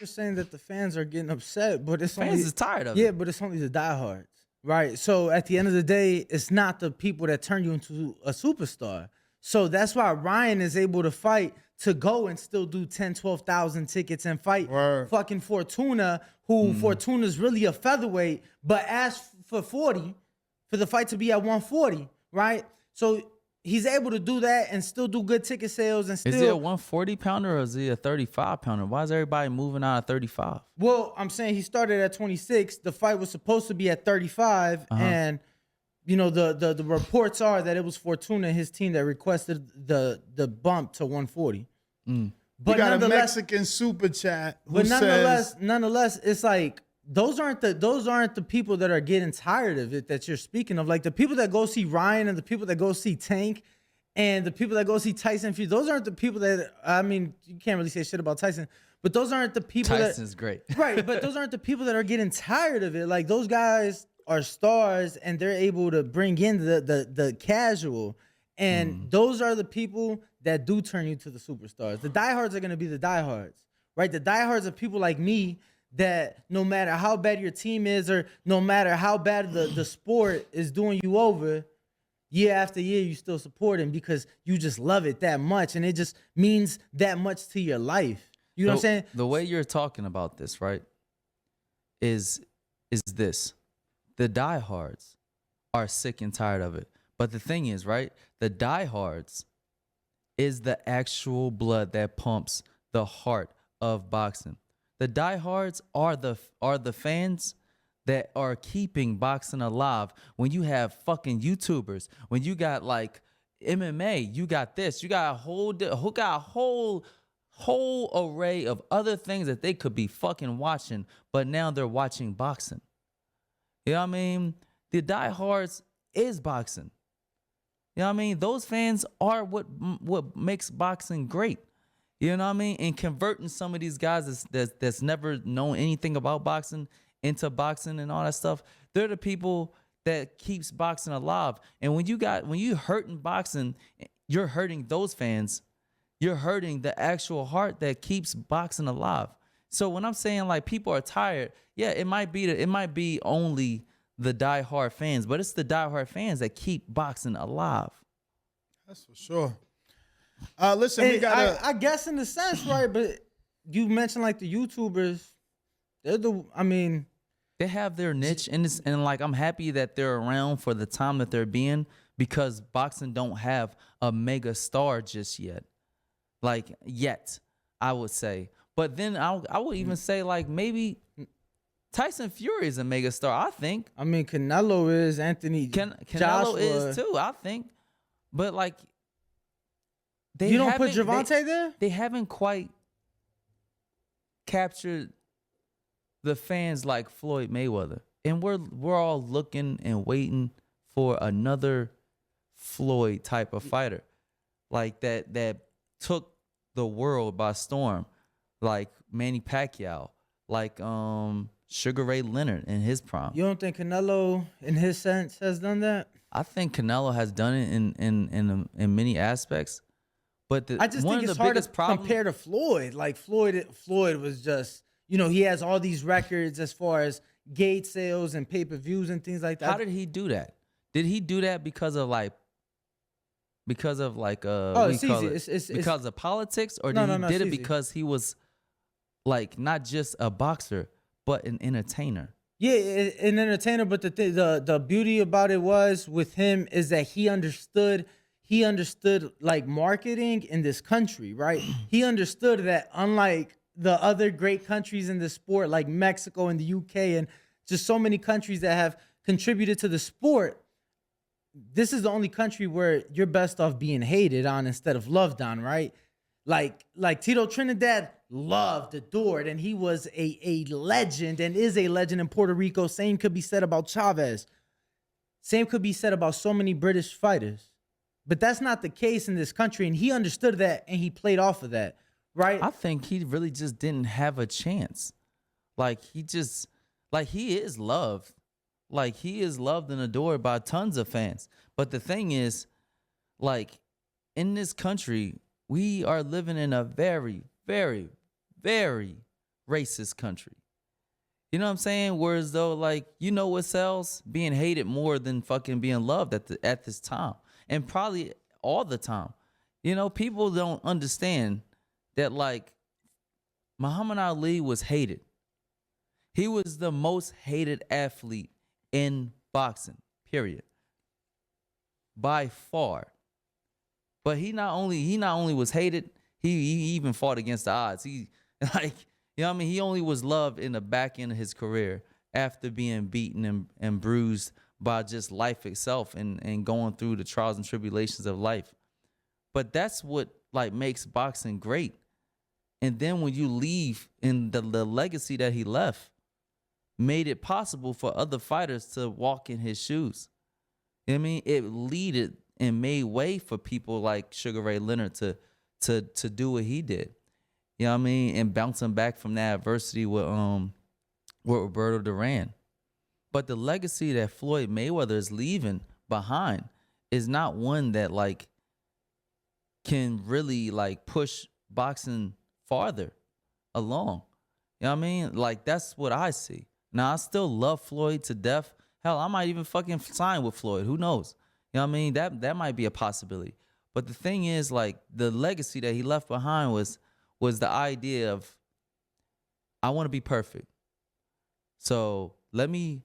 You're saying that the fans are getting upset, but it's Fans only is tired of yeah, it. but it's only the diehards, right? So at the end of the day, it's not the people that turn you into a superstar. So that's why Ryan is able to fight to go and still do 10, 12,000 tickets and fight Word. fucking Fortuna, who Fortuna's really a featherweight, but asked for 40 for the fight to be at 140, right? So he's able to do that and still do good ticket sales and still. Is he a 140 pounder or is he a 35 pounder? Why is everybody moving out of 35? Well, I'm saying he started at 26. The fight was supposed to be at 35, and you know the reports are that it was Fortuna and his team that requested the bump to 140. But We got a nonetheless, Mexican super chat who but says, nonetheless, it's like those aren't the people that are getting tired of it that you're speaking of. Like the people that go see Ryan and the people that go see Tank and the people that go see Tyson Fury. Those aren't the people that, I mean, you can't really say shit about Tyson, but those aren't the people Tyson's great. right. But those aren't the people that are getting tired of it. Like those guys are stars and they're able to bring in the casual. And those are the people that do turn you to the superstars. The diehards are going to be the diehards, right? The diehards are people like me that no matter how bad your team is or no matter how bad the sport is doing you over, year after year, you still support him because you just love it that much. And it just means that much to your life. You know what I'm saying? The way you're talking about this, right, is this. The diehards are sick and tired of it. But the thing is, right, the diehards is the actual blood that pumps the heart of boxing. The diehards are the fans that are keeping boxing alive. When you have fucking YouTubers, when you got like MMA, you got this, you got a whole array of other things that they could be fucking watching, but now they're watching boxing. You know what I mean? The diehards is boxing. You know what I mean? Those fans are what makes boxing great. You know what I mean? And converting some of these guys that's never known anything about boxing into boxing and all that stuff, they're the people that keeps boxing alive. And when you hurting boxing, you're hurting those fans. You're hurting the actual heart that keeps boxing alive. So when I'm saying like people are tired, yeah, it might be only the diehard fans, but it's the diehard fans that keep boxing alive. that's for sure. Listen, we And got I guess in the sense, right? But you mentioned like the YouTubers. They have their niche, and like I'm happy that they're around for the time that they're being, because boxing don't have a mega star just yet. Like yet, I would say. But then I would even say like maybe Tyson Fury is a mega star, I think. I mean, Canelo is, Anthony Canelo Joshua. is too, I think. But like You don't put Gervonta there? They haven't quite captured the fans like Floyd Mayweather. And we're all looking and waiting for another Floyd type of fighter. Like that took the world by storm. Like Manny Pacquiao, like Sugar Ray Leonard in his prime. You don't think Canelo, in his sense, has done that? I think Canelo has done it in many aspects, but I just think it's hard to compare to Floyd. Like Floyd was just, you know, he has all these records as far as gate sales and pay-per-views and things like that. How did he do that? Did he do that because of because of politics, or did he did it because he was like not just a boxer but an entertainer? Yeah, an entertainer, but the beauty about it was with him is that he understood like marketing in this country, right? He understood that unlike the other great countries in the sport, like Mexico and the UK and just so many countries that have contributed to the sport, this is the only country where you're best off being hated on instead of loved on, right? Like Tito Trinidad loved, adored, and he was a legend and is a legend in Puerto Rico. Same could be said about Chavez. Same could be said about so many British fighters. But that's not the case in this country, and he understood that, and he played off of that, right? I think he really just didn't have a chance. He is loved. Like, he is loved and adored by tons of fans. But the thing is, like, in this country, we are living in a very, very, very racist country. You know what I'm saying? Whereas though, like, you know what sells? Being hated more than fucking being loved at this time. And probably all the time. You know, people don't understand that, like, Muhammad Ali was hated. He was the most hated athlete in boxing, period. By far. But he not only was hated, he even fought against the odds. He like, you know what I mean? He only was loved in the back end of his career after being beaten and bruised by just life itself and going through the trials and tribulations of life. But that's what like makes boxing great. And then when you leave, and the legacy that he left made it possible for other fighters to walk in his shoes. You know what I mean? It leaded and made way for people like Sugar Ray Leonard to do what he did. You know what I mean? And bouncing back from that adversity with Roberto Duran. But the legacy that Floyd Mayweather is leaving behind is not one that like can really like push boxing farther along. You know what I mean? Like, that's what I see. Now, I still love Floyd to death. Hell, I might even fucking sign with Floyd. Who knows? You know what I mean? That might be a possibility. But the thing is, like, the legacy that he left behind was the idea of, I want to be perfect. So let me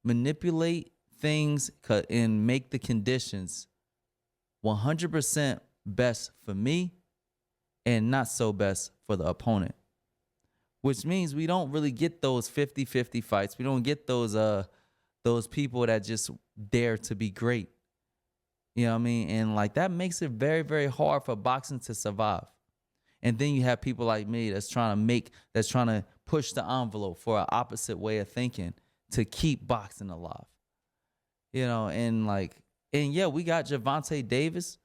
manipulate things and make the conditions 100% best for me and not so best for the opponent. Which means we don't really get those 50-50 fights. We don't get those people that just dare to be great. You know what I mean? And like that makes it very, very hard for boxing to survive. And then you have people like me that's trying to push the envelope for an opposite way of thinking to keep boxing alive. You know, and yeah, we got Gervonta Davis.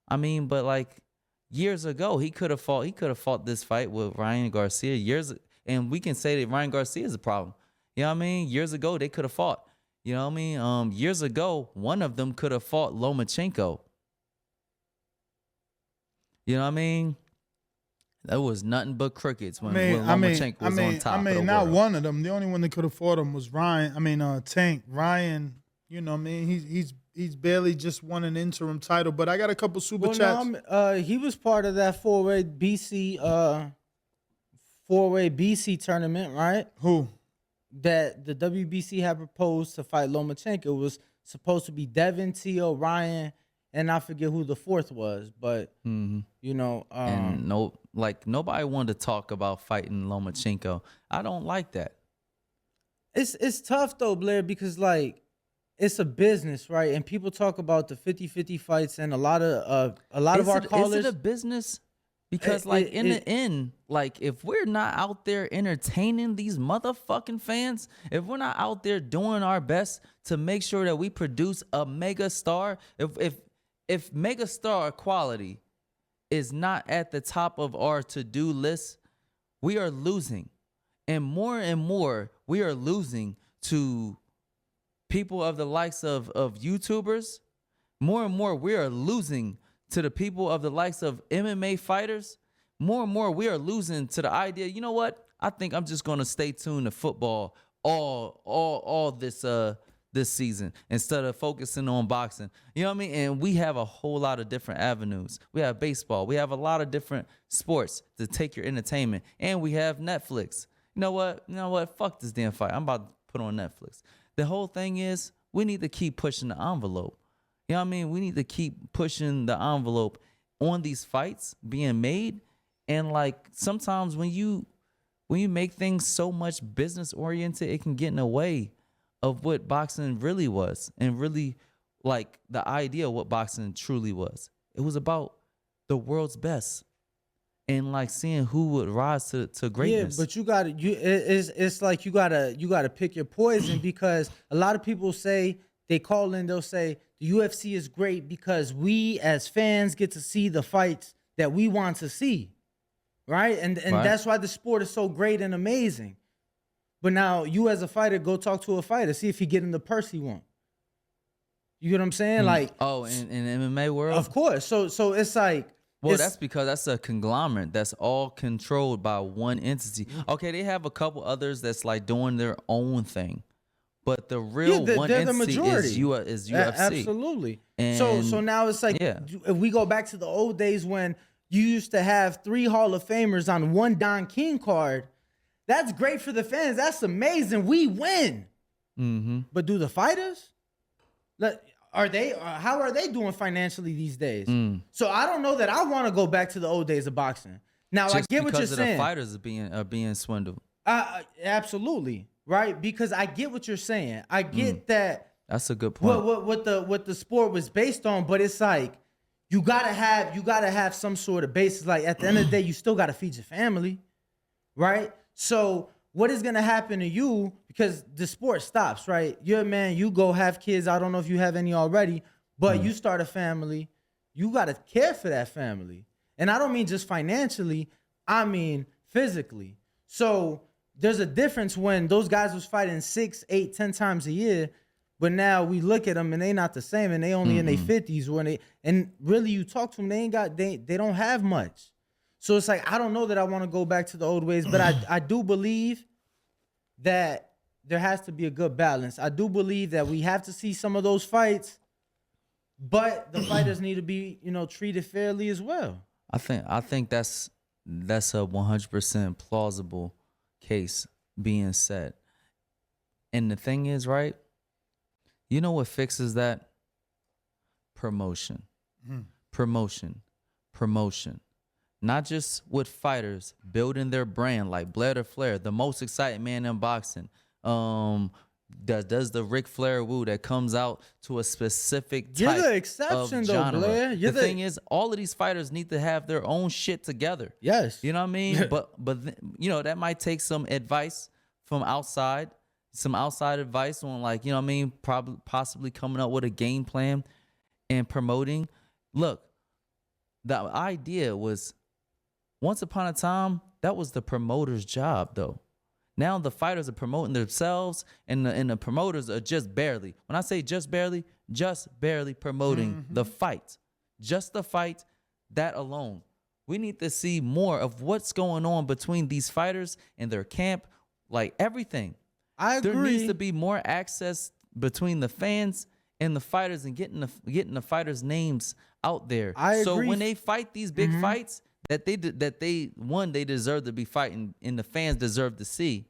I mean, but like years ago, he could have fought this fight with Ryan Garcia and we can say that Ryan Garcia is a problem. You know what I mean? Years ago, they could have fought. You know what I mean? Years ago, one of them could have fought Lomachenko. You know what I mean? That was nothing but crickets when Lomachenko was on top of the world. Not one of them. The only one that could have fought him was Tank. Ryan, you know what I mean? He's barely just won an interim title, but I got a couple super chats. No, he was part of that four-way BC tournament, right? Who? That the WBC had proposed to fight Lomachenko. It was supposed to be Devin, Tio, Ryan, and I forget who the fourth was, but you know, and nobody wanted to talk about fighting Lomachenko. I don't like that. It's tough though, Blair, because like it's a business, right? And people talk about the 50-50 fights, and a lot of our callers. Is it a business? Because in the end, like if we're not out there entertaining these motherfucking fans, if we're not out there doing our best to make sure that we produce a mega star, if mega star quality is not at the top of our to-do list, we are losing. And more we are losing to people of the likes of YouTubers. More and more we are losing to the people of the likes of MMA fighters. More and more we are losing to the idea, you know what? I think I'm just going to stay tuned to football all this season instead of focusing on boxing. You know what I mean? And we have a whole lot of different avenues. We have baseball. We have a lot of different sports to take your entertainment. And we have Netflix. You know what? Fuck this damn fight. I'm about to put on Netflix. The whole thing is we need to keep pushing the envelope. You know what I mean? We need to keep pushing the envelope on these fights being made. And like sometimes when you make things so much business oriented, it can get in the way of what boxing really was, and really like the idea of what boxing truly was. It was about the world's best and like seeing who would rise to greatness. Yeah, but it's like you gotta pick your poison, because a lot of people say, they call in, they'll say the UFC is great because we as fans get to see the fights that we want to see, right? And Right. that's why the sport is so great and amazing. But now you as a fighter, go talk to a fighter, see if he getting the purse he want. You get what I'm saying? Like, in MMA world? of course. So it's like, Well, that's because that's a conglomerate that's all controlled by one entity. Okay, they have a couple others that's like doing their own thing, but the real one they're the entity majority. is UFC. Absolutely. And So now it's like, if we go back to the old days when you used to have 3 Hall of Famers on one Don King card, that's great for the fans. That's amazing. We win. Mm-hmm. But do the fighters? How are they doing financially these days? So I don't know that I want to go back to the old days of boxing. Now I get what you're saying. The fighters are being swindled. Absolutely, right? Because I get what you're saying. I get that. That's a good point. What the sport was based on, but it's like you gotta have some sort of basis. Like at the end of the day, you still gotta feed your family, right? So what is gonna happen to you? Because the sport stops, right? You're a man, you go have kids. I don't know if you have any already, but you start a family. You gotta care for that family, and I don't mean just financially. I mean physically. So there's a difference when those guys was fighting 6, 8, 10 times a year. But now we look at them and they not the same, and they only in their 50s and really you talk to them, they don't have much. So it's like I don't know that I want to go back to the old ways, but I do believe that there has to be a good balance. I do believe that we have to see some of those fights, but the fighters need to be, treated fairly as well. I think that's a 100% plausible case being said. And the thing is, right? You know what fixes that? Promotion. Promotion. Not just with fighters building their brand like Blair Flair, the most exciting man in boxing. Does the Ric Flair woo that comes out to a specific type You're the exception, of though, genre. Blair. The thing is, all of these fighters need to have their own shit together. Yes. You know what I mean? but that might take some advice from outside. Some outside advice on probably possibly coming up with a game plan and promoting. Look, the idea was once upon a time, that was the promoter's job though. Now the fighters are promoting themselves and the promoters are just barely. When I say just barely promoting the fight. Just the fight, that alone. We need to see more of what's going on between these fighters and their camp, like everything. I agree. There needs to be more access between the fans and the fighters and getting the fighters' names out there. So when they fight these big fights that they deserve to be fighting and the fans deserve to see,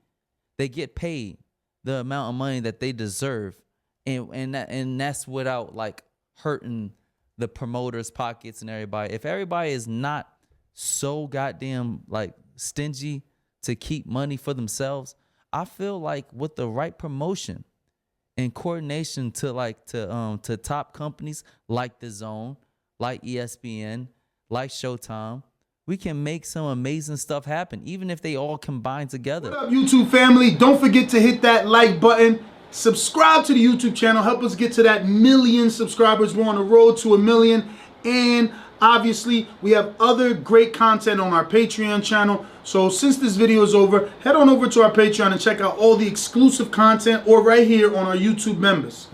they get paid the amount of money that they deserve, and that's without like hurting the promoters' pockets and everybody. If everybody is not so goddamn like stingy to keep money for themselves, I feel like with the right promotion and coordination to top companies like Dazn, like ESPN, like Showtime, we can make some amazing stuff happen, even if they all combine together. What up, YouTube family? Don't forget to hit that like button. Subscribe to the YouTube channel. Help us get to that 1 million subscribers. We're on the road to 1 million. And obviously, we have other great content on our Patreon channel. So since this video is over, head on over to our Patreon and check out all the exclusive content or right here on our YouTube members.